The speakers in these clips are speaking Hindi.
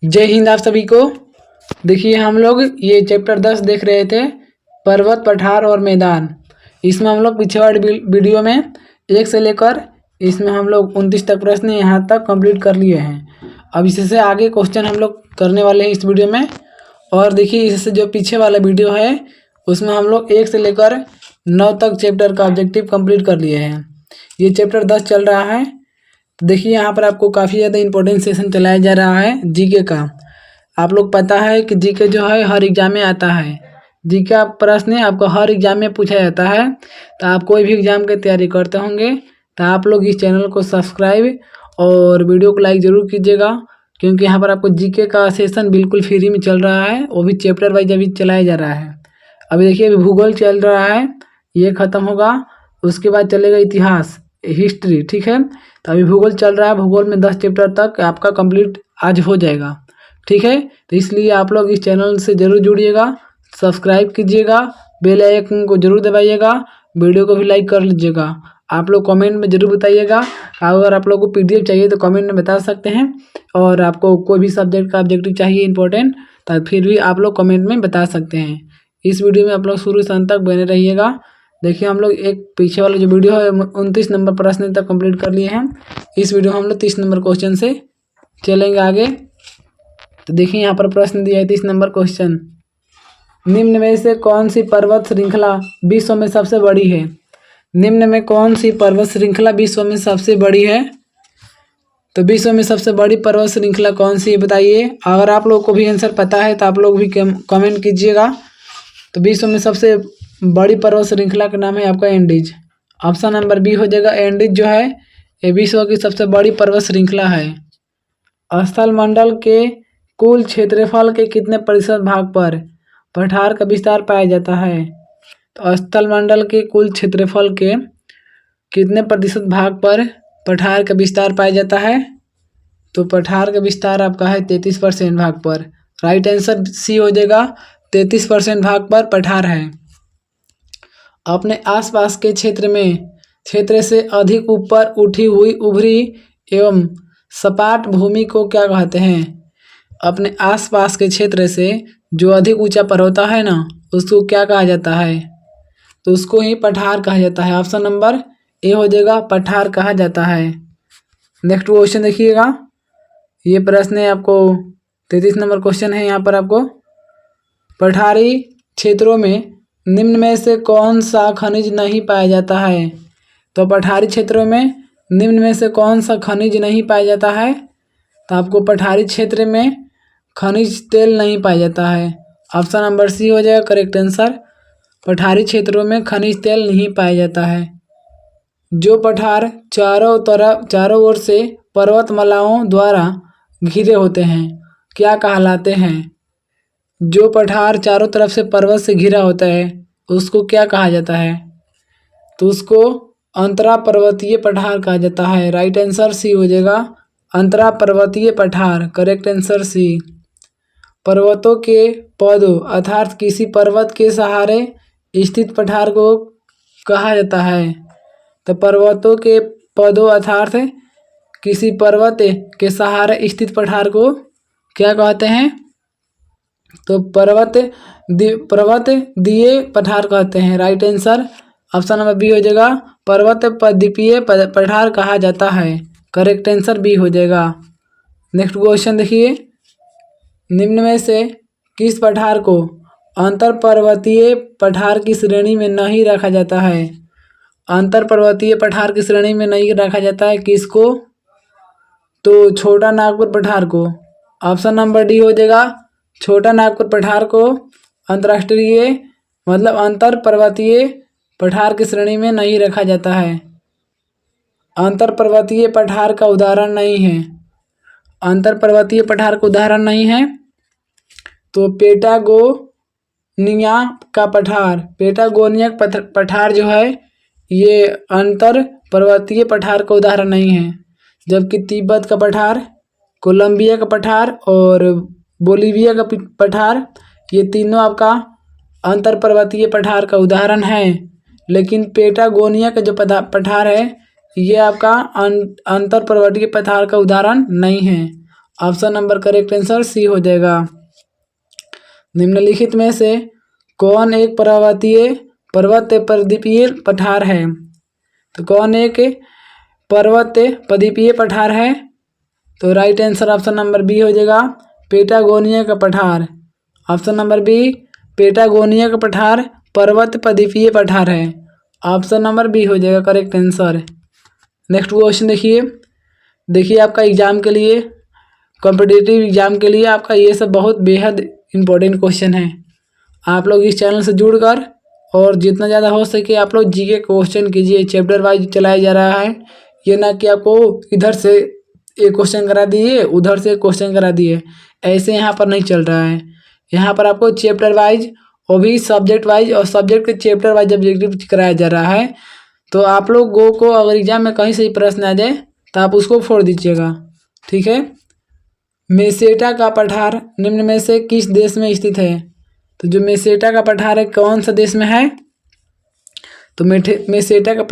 जय हिंद आप सभी को। देखिए हम लोग ये चैप्टर 10 देख रहे थे, पर्वत पठार और मैदान। इसमें हम लोग पिछले वाले वीडियो में 1 से लेकर इसमें हम लोग 29 तक प्रश्न यहाँ तक कंप्लीट कर लिए हैं। अब इससे आगे क्वेश्चन हम लोग करने वाले हैं इस वीडियो में। और देखिए इससे जो पीछे वाला वीडियो है उसमें हम लोग 1 से लेकर 9 तक चैप्टर का ऑब्जेक्टिव कंप्लीट कर लिए हैं। ये चैप्टर 10 चल रहा है। तो देखिए यहाँ पर आपको काफ़ी ज़्यादा इंपॉर्टेंट सेशन चलाया जा रहा है जीके का। आप लोग पता है कि जीके जो है हर एग्जाम में आता है। जीके प्रश्न आपको हर एग्जाम में पूछा जाता है। तो आप कोई भी एग्जाम की तैयारी करते होंगे तो आप लोग इस चैनल को सब्सक्राइब और वीडियो को लाइक ज़रूर कीजिएगा, क्योंकि यहाँ पर आपको जीके का सेशन बिल्कुल फ्री में चल रहा है, वो भी चैप्टर वाइज अभी चलाया जा रहा है। अभी देखिए अभी भूगोल चल रहा है, ये ख़त्म होगा, उसके बाद चलेगा इतिहास हिस्ट्री। ठीक है, तो अभी भूगोल चल रहा है। भूगोल में 10 चैप्टर तक आपका कंप्लीट आज हो जाएगा। ठीक है, तो इसलिए आप लोग इस चैनल से ज़रूर जुड़िएगा, सब्सक्राइब कीजिएगा, बेल आइकन को जरूर दबाइएगा, वीडियो को भी लाइक कर लीजिएगा। आप लोग कमेंट में ज़रूर बताइएगा। अगर आप लोगों को पीडीएफ चाहिए तो कमेंट में बता सकते हैं, और आपको कोई भी सब्जेक्ट का ऑब्जेक्टिव चाहिए इंपॉर्टेंट तो फिर भी आप लोग कमेंट में बता सकते हैं। इस वीडियो में आप लोग शुरू से अंत तक बने रहिएगा। देखिए हम लोग एक पीछे वाला जो वीडियो है 29 नंबर प्रश्न तक कंप्लीट कर लिए हैं। इस वीडियो में हम लोग 30 नंबर क्वेश्चन से चलेंगे आगे। तो देखिए यहाँ पर प्रश्न दिया है 30 नंबर क्वेश्चन। निम्न में से कौन सी पर्वत श्रृंखला विश्व में सबसे बड़ी है? निम्न में कौन सी पर्वत श्रृंखला विश्व में सबसे बड़ी है? तो विश्व में सबसे बड़ी पर्वत श्रृंखला कौन सी है बताइए। अगर आप लोग को भी आंसर पता है तो आप लोग भी कमेंट कीजिएगा। तो विश्व में सबसे बड़ी पर्वत श्रृंखला का नाम है आपका एंडीज। ऑप्शन नंबर बी हो जाएगा। एंडीज जो है ये विश्व की सबसे बड़ी पर्वत श्रृंखला है। स्थल मंडल के कुल क्षेत्रफल के कितने प्रतिशत भाग पर पठार का विस्तार पाया जाता है? तो स्थल मंडल के कुल क्षेत्रफल के कितने प्रतिशत भाग पर पठार का विस्तार पाया जाता है? तो पठार का विस्तार आपका है 33% भाग पर। राइट आंसर सी हो जाएगा, 33% भाग पर पठार है। अपने आसपास के क्षेत्र से अधिक ऊपर उठी हुई उभरी एवं सपाट भूमि को क्या कहते हैं? अपने आसपास के क्षेत्र से जो अधिक ऊंचा पर होता है ना, उसको क्या कहा जाता है? तो उसको ही पठार कहा जाता है। ऑप्शन नंबर ए हो जाएगा, पठार कहा जाता है। नेक्स्ट क्वेश्चन देखिएगा, ये प्रश्न है आपको 33 नंबर क्वेश्चन है। यहाँ पर आपको पठारी क्षेत्रों में निम्न में से कौन सा खनिज नहीं पाया जाता है? तो पठारी क्षेत्रों में निम्न में से कौन सा खनिज नहीं पाया जाता है? तो आपको पठारी क्षेत्र में खनिज तेल नहीं पाया जाता है। ऑप्शन नंबर सी हो जाएगा करेक्ट आंसर। पठारी क्षेत्रों में खनिज तेल नहीं पाया जाता है। जो पठार चारों ओर से पर्वतमालाओं द्वारा घिरे होते हैं क्या कहलाते हैं? जो पठार चारों तरफ से पर्वत से घिरा होता है उसको क्या कहा जाता है? तो उसको अंतरा पर्वतीय पठार कहा जाता है। राइट आंसर सी हो जाएगा, अंतरा पर्वतीय पठार। Correct answer C. पर्वतों के पौधों अर्थात किसी पर्वत के सहारे स्थित पठार को कहा जाता है। तो पर्वतों के पौधों अर्थात किसी पर्वत के सहारे स्थित पठार को क्या कहते हैं? तो पर्वत दिए पठार कहते हैं। Right answer option number B हो जाएगा, पर्वत द्वीपीय पठार कहा जाता है। करेक्ट आंसर बी हो जाएगा। नेक्स्ट क्वेश्चन देखिए, निम्न में से किस पठार को अंतर पर्वतीय पठार की श्रेणी में नहीं रखा जाता है? अंतर पर्वतीय पठार की श्रेणी में नहीं रखा जाता है किसको? तो छोटा नागपुर पठार को। ऑप्शन नंबर डी हो जाएगा, छोटा नागपुर पठार को अंतर्राष्ट्रीय मतलब अंतर पर्वतीय पठार की श्रेणी में नहीं रखा जाता है। अंतर पर्वतीय पठार का उदाहरण नहीं है। अंतर पर्वतीय पठार का उदाहरण नहीं है तो पेटागोनिया का पठार, पेटागोनिया पठार जो है ये अंतर पर्वतीय पठार का उदाहरण नहीं है। जबकि तिब्बत का पठार, कोलंबिया का पठार और बोलीविया का पठार ये तीनों आपका अंतर पर्वतीय पठार का उदाहरण है। लेकिन पेटागोनिया का जो पठार है ये आपका अंतर पर्वतीय पठार का उदाहरण नहीं है। Option number correct answer C हो जाएगा। निम्नलिखित में से कौन एक पर्वत प्रदीपीय पठार है? तो कौन एक पर्वत प्रदीपीय पठार है? तो right answer option number B हो जाएगा, पेटागोनिया का पठार। ऑप्शन नंबर बी, पेटागोनिया का पठार पर्वत प्रदीपीय पठार है। ऑप्शन नंबर बी हो जाएगा करेक्ट आंसर। नेक्स्ट क्वेश्चन देखिए आपका एग्जाम के लिए, कॉम्पिटिटिव एग्जाम के लिए आपका ये सब बहुत बेहद इम्पोर्टेंट क्वेश्चन है। आप लोग इस चैनल से जुड़कर और जितना ज़्यादा हो सके आप लोग जीके क्वेश्चन कीजिए। चैप्टर वाइज चलाया जा रहा है, ये ना कि आपको इधर से एक क्वेश्चन करा दिए उधर से क्वेश्चन करा दिए, ऐसे यहाँ पर नहीं चल रहा है। यहाँ पर आपको चैप्टर वाइज और भी सब्जेक्ट वाइज और सब्जेक्ट के चैप्टर वाइज ऑब्जेक्टिव कराया जा रहा है। तो आप लोगों को अगर एग्जाम में कहीं से ही प्रश्न आ जाए तो आप उसको फोड़ दीजिएगा, ठीक है। मेसेटा का पठार निम्न में से किस देश में स्थित है? तो जो मेसेटा का पठार है कौन सा देश में है? तो मेसेटा का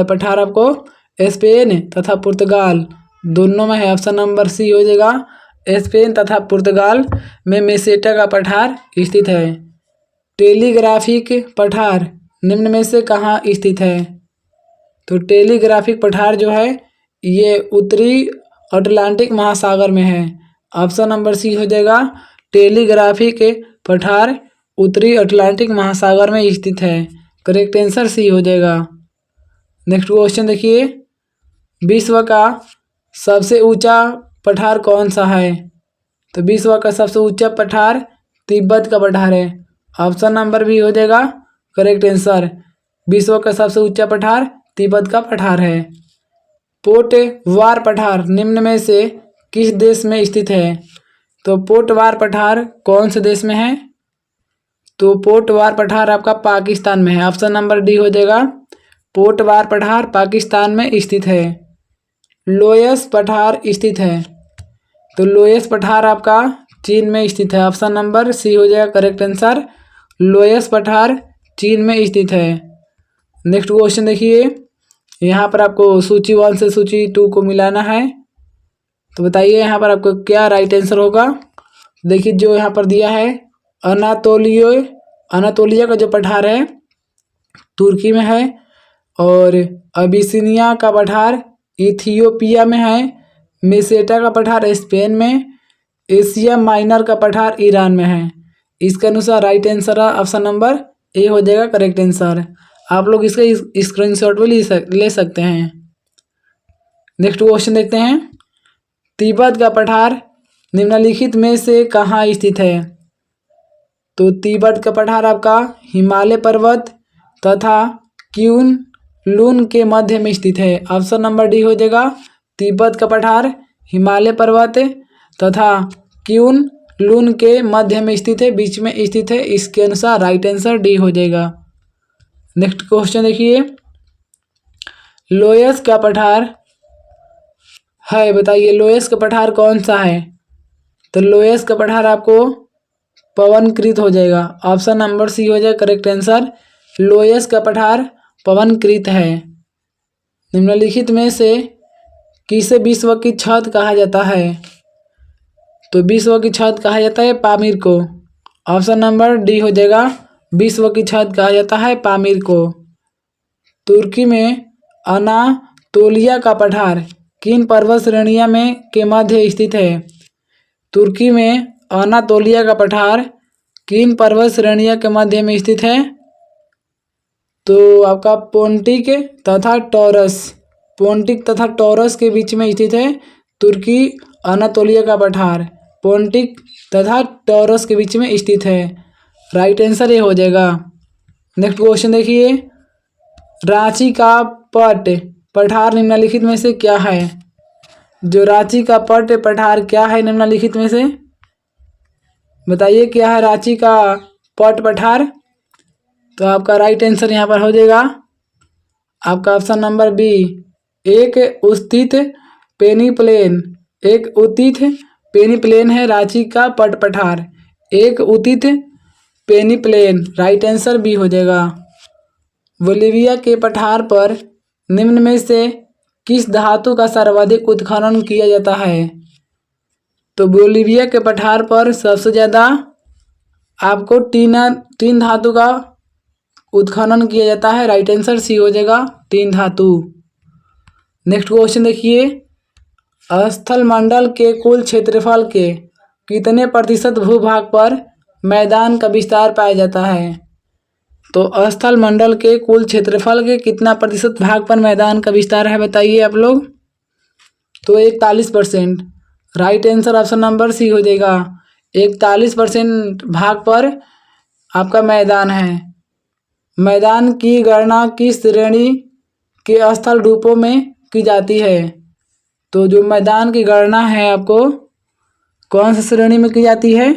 पठार आपको स्पेन तथा पुर्तगाल दोनों में है। ऑप्शन नंबर सी हो जाएगा, स्पेन तथा पुर्तगाल में मेसेटा का पठार स्थित है। टेलीग्राफिक पठार निम्न में से कहाँ स्थित है? तो टेलीग्राफिक पठार जो है ये उत्तरी अटलांटिक महासागर में है। ऑप्शन नंबर सी हो जाएगा, टेलीग्राफिक पठार उत्तरी अटलांटिक महासागर में स्थित है। करेक्ट आंसर सी हो जाएगा। नेक्स्ट क्वेश्चन देखिए, विश्व का सबसे ऊंचा पठार कौन सा है? तो विश्व का सबसे ऊंचा पठार तिब्बत का पठार है। ऑप्शन नंबर बी हो जाएगा करेक्ट आंसर, विश्व का सबसे ऊंचा पठार तिब्बत का पठार है। पोटवार पठार निम्न में से किस देश में स्थित है? तो पोटवार पठार कौन से देश में है? तो पोटवार पठार आपका पाकिस्तान में है। ऑप्शन नंबर डी हो जाएगा, पोटवार पठार पाकिस्तान में स्थित है। लोयस पठार स्थित है, तो लोयस पठार आपका चीन में स्थित है। ऑप्शन नंबर सी हो जाएगा करेक्ट आंसर, लोयस पठार चीन में स्थित है। नेक्स्ट क्वेश्चन देखिए, यहाँ पर आपको सूची 1 से सूची 2 को मिलाना है। तो बताइए यहाँ पर आपको क्या राइट आंसर होगा। देखिए जो यहाँ पर दिया है, अनातोलिया का जो पठार है तुर्की में है, और अबिसिनिया का पठार इथियोपिया में है, मेसेटा का पठार स्पेन में, एशिया माइनर का पठार ईरान में है। इसके अनुसार right answer option number A हो जाएगा करेक्ट आंसर। आप लोग इसका स्क्रीनशॉट भी ले सकते हैं। नेक्स्ट क्वेश्चन देखते हैं, तिब्बत का पठार निम्नलिखित में से कहाँ स्थित है? तो तिब्बत का पठार आपका हिमालय पर्वत तथा क्यून लून के मध्य में स्थित है। ऑप्शन नंबर डी हो जाएगा, तिब्बत का पठार हिमालय पर्वत तथा क्यून लून के मध्य में स्थित है, बीच में स्थित है। इसके अनुसार राइट आंसर डी हो जाएगा। नेक्स्ट क्वेश्चन देखिए, लोयस का पठार है, बताइए लोयस का पठार कौन सा है? तो लोयस का पठार आपको पवनकृत हो जाएगा। ऑप्शन नंबर सी हो जाएगा करेक्ट आंसर, लोयस का पठार पवनकृत है। निम्नलिखित में से किसे विश्व की छत कहा जाता है? तो विश्व की छत कहा जाता है पामीर को। ऑप्शन नंबर डी हो जाएगा, विश्व की छत कहा जाता है पामीर को। तुर्की में अनातोलिया का पठार किन पर्वत श्रेणियों में के मध्य स्थित है? तुर्की में अनातोलिया का पठार किन पर्वत श्रेणियों के मध्य में स्थित है? तो आपका पोंटिक तथा टॉरस के बीच में स्थित है तुर्की अनातोलिया का पठार, पोंटिक तथा टॉरस के बीच में स्थित है। राइट आंसर ये हो जाएगा। नेक्स्ट क्वेश्चन देखिए, रांची का पठार निम्नलिखित में से क्या है? जो रांची का पठार क्या है निम्नलिखित में से? बताइए क्या है रांची का पठार? तो आपका राइट आंसर यहाँ पर हो जाएगा आपका ऑप्शन नंबर बी, एक उत्थित पेनीप्लेन है रांची का पठार, एक उत्थित पेनीप्लेन। राइट आंसर बी हो जाएगा। बोलिविया के पठार पर निम्न में से किस धातु का सर्वाधिक उत्खनन किया जाता है? तो बोलीविया के पठार पर सबसे ज़्यादा आपको तीन धातु का उत्खनन किया जाता है। राइट आंसर सी हो जाएगा, तीन धातु। नेक्स्ट क्वेश्चन देखिए, स्थल मंडल के कुल क्षेत्रफल के कितने प्रतिशत भूभाग पर मैदान का विस्तार पाया जाता है? तो स्थल मंडल के कुल क्षेत्रफल के कितना प्रतिशत भाग पर मैदान का विस्तार है बताइए आप लोग। तो 41%। Right answer option number C हो जाएगा, 41% भाग पर आपका मैदान है। मैदान की गणना किस श्रेणी के स्थल रूपों में की जाती है? तो जो मैदान की गणना है आपको कौन सी श्रेणी में की जाती है?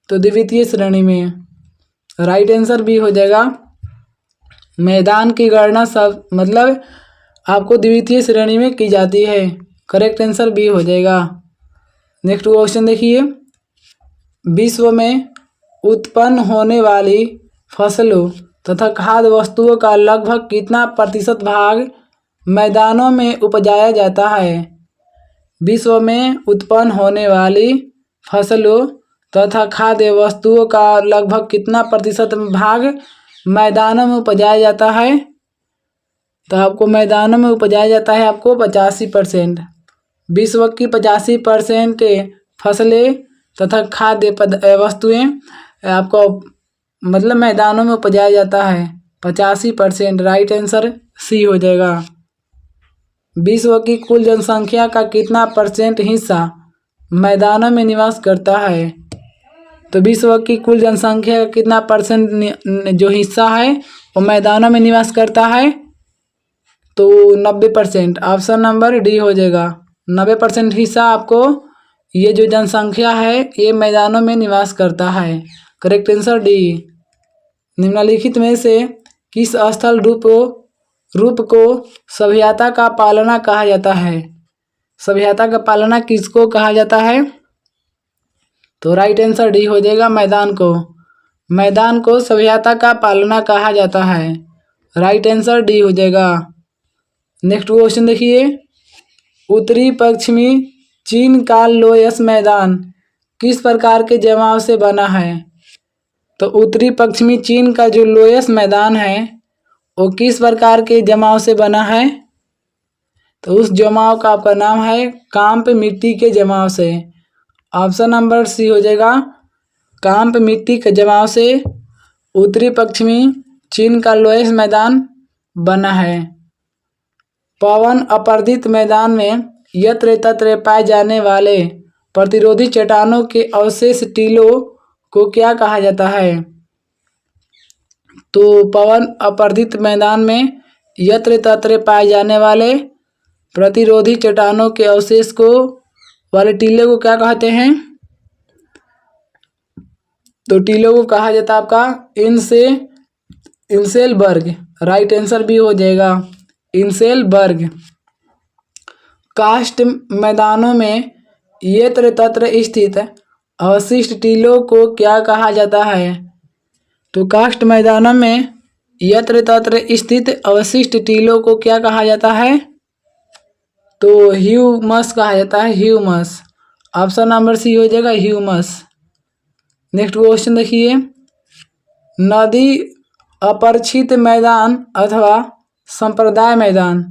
तो द्वितीय श्रेणी में। राइट आंसर भी हो जाएगा, मैदान की गणना सब मतलब आपको द्वितीय श्रेणी में की जाती है। करेक्ट आंसर भी हो जाएगा। नेक्स्ट क्वेश्चन देखिए, विश्व में उत्पन्न होने वाली फसलों तथा खाद्य वस्तुओं का लगभग कितना प्रतिशत भाग मैदानों में उपजाया जाता है? विश्व में उत्पन्न होने वाली फसलों तथा खाद्य वस्तुओं का लगभग कितना प्रतिशत भाग मैदानों में उपजाया जाता है? तो आपको मैदानों में उपजाया जाता है आपको 85%। विश्व की 85% फसलें तथा खाद्य वस्तुएं आपको मतलब मैदानों में उपजाया जाता है 85%। राइट आंसर सी हो जाएगा। विश्व की कुल जनसंख्या का कितना % हिस्सा मैदानों में निवास करता है? तो विश्व की कुल जनसंख्या का कितना % जो हिस्सा है वो मैदानों में निवास करता है? तो 90%। ऑप्शन नंबर डी हो जाएगा, 90% हिस्सा आपको ये जो जनसंख्या है ये मैदानों में निवास करता है। Correct answer D. निम्नलिखित में से किस स्थल रूप को सभ्यता का पालना कहा जाता है? सभ्यता का पालना किसको कहा जाता है? तो राइट आंसर डी हो जाएगा, मैदान को। मैदान को सभ्यता का पालना कहा जाता है। राइट आंसर डी हो जाएगा। नेक्स्ट क्वेश्चन देखिए, उत्तरी पश्चिमी चीन का लोयस मैदान किस प्रकार के जमाव से बना है? तो उत्तरी पश्चिमी चीन का जो लोयस मैदान है वो किस प्रकार के जमाव से बना है? तो उस जमाव का आपका नाम है कांप मिट्टी के जमाव से। ऑप्शन नंबर सी हो जाएगा, कांप मिट्टी के जमाव से उत्तरी पश्चिमी चीन का लोयस मैदान बना है। पवन अपर्दित मैदान में यत्र तत्र पाए जाने वाले प्रतिरोधी चट्टानों के अवशेष टीलों को क्या कहा जाता है? तो पवन अपर्दित मैदान में यत्र तत्र पाए जाने वाले प्रतिरोधी चट्टानों के अवशेष को वाले टीले को क्या कहते हैं? तो टीलों को कहा जाता है आपका इंसेलबर्ग। राइट आंसर भी हो जाएगा, इंसेलबर्ग। कास्ट मैदानों में यत्र तत्र स्थित अवशिष्ट टीलों को क्या कहा जाता है? तो कास्ट मैदानों में यत्र तत्र स्थित अवशिष्ट टीलों को क्या कहा जाता है? तो ह्यूमस कहा जाता है, ह्यूमस। ऑप्शन नंबर सी हो जाएगा, ह्यूमस। नेक्स्ट क्वेश्चन देखिए, नदी अपरक्षित मैदान अथवा संप्रदाय मैदान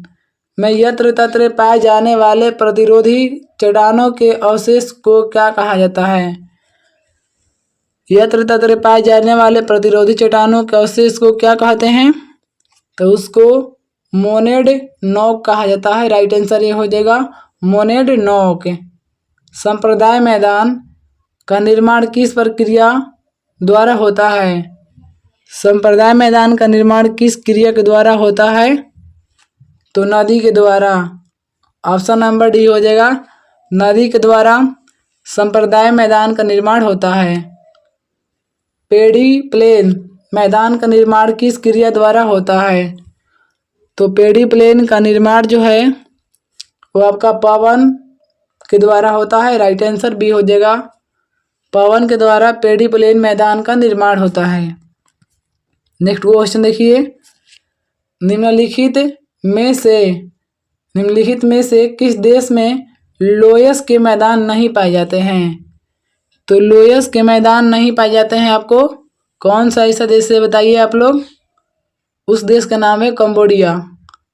में यत्र तत्र पाए जाने वाले प्रतिरोधी चट्टानों के अवशेष को क्या कहा जाता है? यत्र तत्र पाए जाने वाले प्रतिरोधी चट्टानों के अवशेष को क्या कहते हैं? तो उसको मोनेड नॉक कहा जाता है। राइट आंसर ये हो जाएगा, मोनेड नॉक। संप्रदाय मैदान का निर्माण किस प्रक्रिया द्वारा होता है? संप्रदाय मैदान का निर्माण किस क्रिया के द्वारा होता है? तो नदी के द्वारा। ऑप्शन नंबर डी हो जाएगा, नदी के द्वारा संप्रदाय मैदान का निर्माण होता है। पेडी प्लेन मैदान का निर्माण किस क्रिया द्वारा होता है? तो पेडी प्लेन का निर्माण जो है वो आपका पवन के द्वारा होता है। राइट आंसर बी हो जाएगा, पवन के द्वारा पेडी प्लेन मैदान का निर्माण होता है। नेक्स्ट क्वेश्चन देखिए, निम्नलिखित में से किस देश में लोयस के मैदान नहीं पाए जाते हैं। तो लोयस के मैदान नहीं पाए जाते हैं आपको कौन सा ऐसा देश है बताइए आप लोग। उस देश का नाम है कंबोडिया।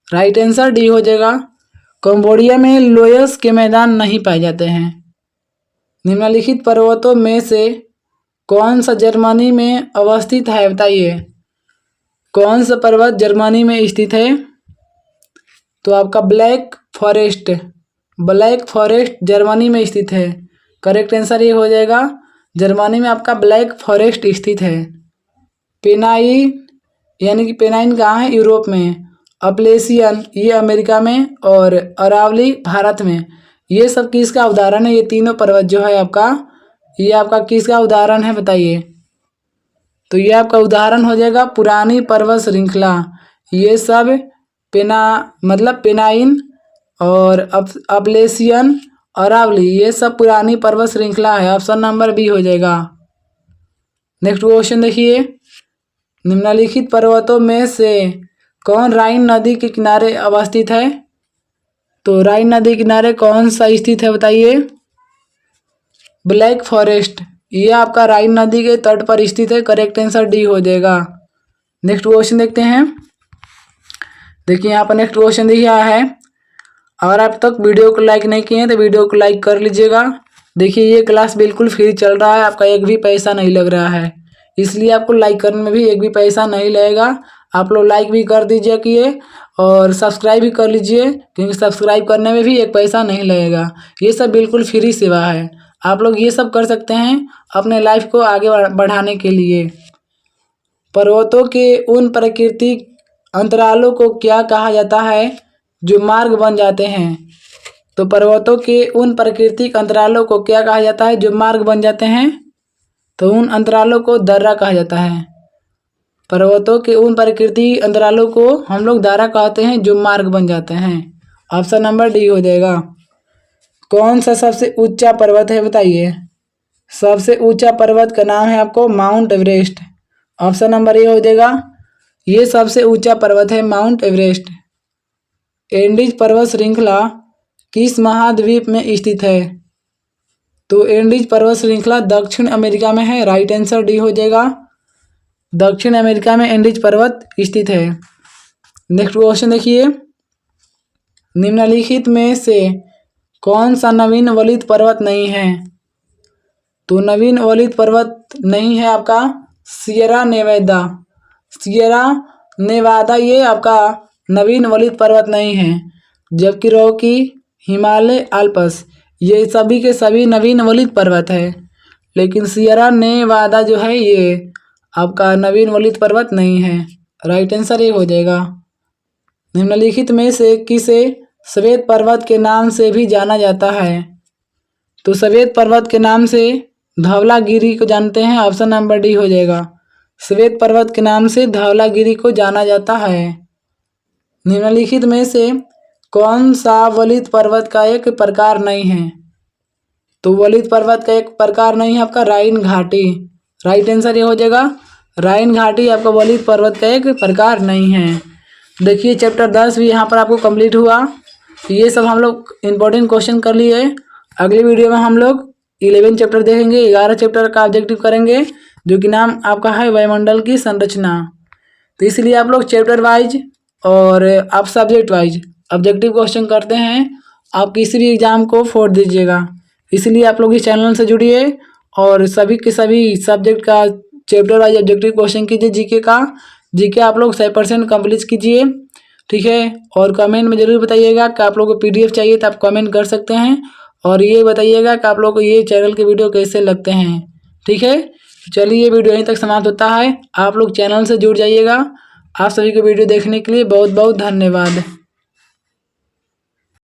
राइट आंसर डी हो जाएगा। कंबोडिया में लोयस के मैदान नहीं पाए जाते हैं। निम्नलिखित पर्वतों में से कौन सा जर्मनी में अवस्थित है बताइए। कौन सा पर्वत जर्मनी में स्थित है। तो आपका ब्लैक फॉरेस्ट जर्मनी में स्थित है। करेक्ट आंसर ये हो जाएगा। जर्मनी में आपका ब्लैक फॉरेस्ट स्थित है। पेनाइन यानी कि पेनाइन कहाँ है यूरोप में। अपलेशियन ये अमेरिका में और अरावली भारत में। ये सब किसका उदाहरण है। ये तीनों पर्वत जो है आपका ये आपका किसका उदाहरण है बताइए। तो ये आपका उदाहरण हो जाएगा पुरानी पर्वत श्रृंखला। ये सब पेनाइन और अपलेशियन अरावली ये सब पुरानी पर्वत श्रृंखला है। ऑप्शन नंबर बी हो जाएगा। नेक्स्ट क्वेश्चन देखिए। निम्नलिखित पर्वतों में से कौन राइन नदी के किनारे अवस्थित है। तो राइन नदी किनारे कौन सा स्थित है बताइए। ब्लैक फॉरेस्ट ये आपका राइन नदी के तट पर स्थित है। करेक्ट आंसर डी हो जाएगा। नेक्स्ट क्वेश्चन देखते हैं। देखिए यहाँ पर नेक्स्ट क्वेश्चन दिया है। अगर आप तक वीडियो को लाइक नहीं किए हैं तो वीडियो को लाइक कर लीजिएगा। देखिए ये क्लास बिल्कुल फ्री चल रहा है। आपका एक भी पैसा नहीं लग रहा है इसलिए आपको लाइक करने में भी एक भी पैसा नहीं लगेगा। आप लोग लाइक भी कर दीजिए किए और सब्सक्राइब भी कर लीजिए क्योंकि सब्सक्राइब करने में भी एक पैसा नहीं लगेगा। ये सब बिल्कुल फ्री सेवा है। आप लोग ये सब कर सकते हैं अपने लाइफ को आगे बढ़ाने के लिए। पर्वतों के उन प्राकृतिक अंतरालों को क्या कहा जाता है जो मार्ग बन जाते हैं। तो पर्वतों के उन प्राकृतिक अंतरालों को क्या कहा जाता है जो मार्ग बन जाते हैं। तो उन अंतरालों को दर्रा कहा जाता है। पर्वतों के उन प्राकृतिक अंतरालों को हम लोग दर्रा कहते हैं जो मार्ग बन जाते हैं। ऑप्शन नंबर डी हो जाएगा। कौन सा सबसे ऊंचा पर्वत है बताइए। सबसे ऊंचा पर्वत का नाम है आपको mount Everest. Option number A हो जाएगा। ये सबसे ऊंचा पर्वत है माउंट एवरेस्ट। एंडीज पर्वत श्रृंखला किस महाद्वीप में स्थित है। तो एंडीज पर्वत श्रृंखला दक्षिण अमेरिका में है। राइट आंसर डी हो जाएगा। दक्षिण अमेरिका में एंडीज पर्वत स्थित है। नेक्स्ट क्वेश्चन देखिए। निम्नलिखित में से कौन सा नवीन वलित पर्वत नहीं है। तो नवीन वलित पर्वत नहीं है आपका सियरा नेवादा ये आपका नवीन वलित पर्वत नहीं है। जबकि रॉकी हिमालय आल्प्स ये सभी के सभी नवीन वलित पर्वत है। लेकिन सियरा नेवादा जो है ये आपका नवीन वलित पर्वत नहीं है। राइट आंसर ये हो जाएगा। निम्नलिखित में से किसे श्वेत पर्वत के नाम से भी जाना जाता है। तो श्वेत पर्वत के नाम से धवलागिरी को जानते हैं। ऑप्शन नंबर डी हो जाएगा। श्वेत पर्वत के नाम से धवलागिरी को जाना जाता है। निम्नलिखित में से कौन सा वलित पर्वत का एक प्रकार नहीं है। तो वलित पर्वत का एक प्रकार नहीं है आपका राइन घाटी। राइट आंसर ये हो जाएगा। राइन घाटी आपका वलित पर्वत का एक प्रकार नहीं है। देखिए चैप्टर 10 भी यहाँ पर आपको कंप्लीट हुआ। ये सब हम लोग इम्पोर्टेंट क्वेश्चन कर लिए। अगली वीडियो में हम लोग 11 चैप्टर देखेंगे। 11 चैप्टर का ऑब्जेक्टिव करेंगे जो कि नाम आपका है वायुमंडल की संरचना। तो इसलिए आप लोग चैप्टर वाइज और आप सब्जेक्ट वाइज ऑब्जेक्टिव क्वेश्चन करते हैं। आप किसी भी एग्जाम को फोड़ दीजिएगा। इसलिए आप लोग इस चैनल से जुड़िए और सभी के सभी सब्जेक्ट का चैप्टर वाइज ऑब्जेक्टिव क्वेश्चन कीजिए। जीके आप लोग 100% कंप्लीट कीजिए। ठीक है। और कमेंट में ज़रूर बताइएगा कि आप लोगों को PDF चाहिए तो आप कमेंट कर सकते हैं। और ये बताइएगा कि आप लोगों को ये चैनल के वीडियो कैसे लगते हैं। ठीक है। चलिए ये वीडियो यहीं तक समाप्त होता है। आप लोग चैनल से जुड़ जाइएगा। आप सभी को वीडियो देखने के लिए बहुत बहुत धन्यवाद।